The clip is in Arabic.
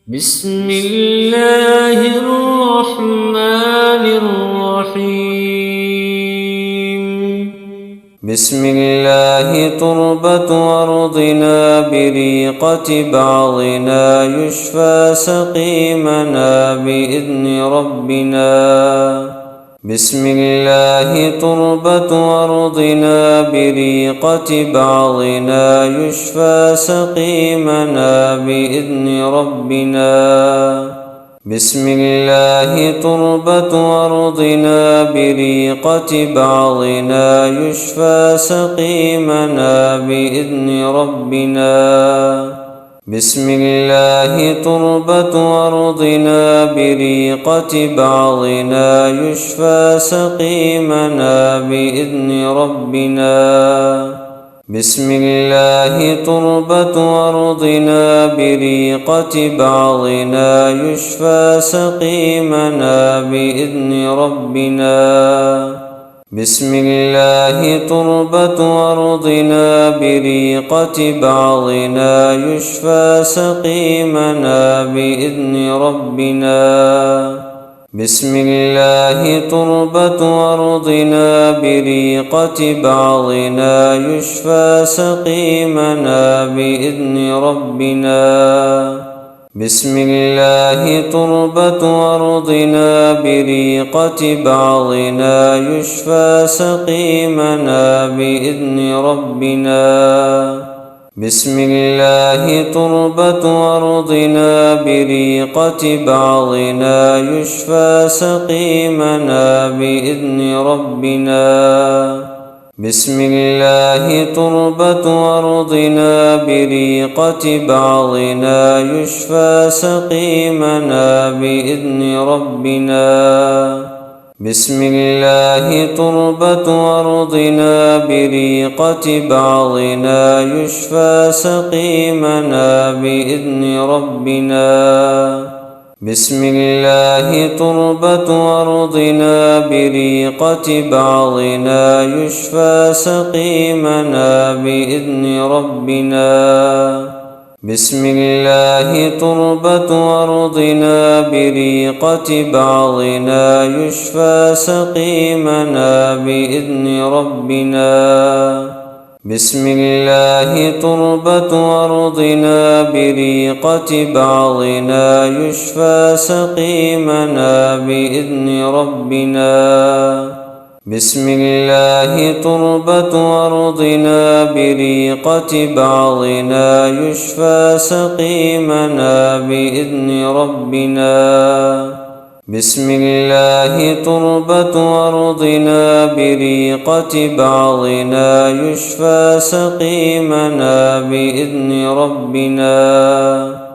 بسم الله الرحمن الرحيم. بسم الله تربة أرضنا بريقة بعضنا يشفى سقيمنا بإذن ربنا. بسم الله تربة أرضنا بريقة بعضنا يشفى سقيمنا بإذن ربنا. بسم الله تربة أرضنا بريقة بعضنا يشفى سقيمنا بإذن ربنا. بسم الله تربة أرضنا بريقة بعضنا يشفى سقيمنا بإذن ربنا. بسم الله تربة أرضنا بريقة بعضنا يشفى سقيمنا بإذن ربنا. بسم الله تربة أرضنا بريقة بعضنا يشفى سقيمنا بإذن ربنا. بسم الله تربة أرضنا بريقة بعضنا يشفى سقيمنا بإذن ربنا. بسم الله تربة أرضنا بريقة بعضنا يشفى سقيمنا بإذن ربنا. بسم الله تربة أرضنا بريقة بعضنا يشفى سقيمنا بإذن ربنا. بسم الله تربة أرضنا بريقة بعضنا يشفى سقيمنا بإذن ربنا. بسم الله تربة أرضنا بريقة بعضنا يشفى سقيمنا بإذن ربنا. بسم الله تربة أرضنا بريقة بعضنا يشفى سقيمنا بإذن ربنا. بسم الله تربة أرضنا بريقة بعضنا يشفى سقيمنا بإذن ربنا. بسم الله تربة أرضنا بريقة بعضنا يشفى سقيمنا بإذن ربنا. بسم الله تربة أرضنا بريقة بعضنا يشفى سقيمنا بإذن ربنا. بسم الله تربة أرضنا بريقة بعضنا يشفى سقيمنا بإذن ربنا.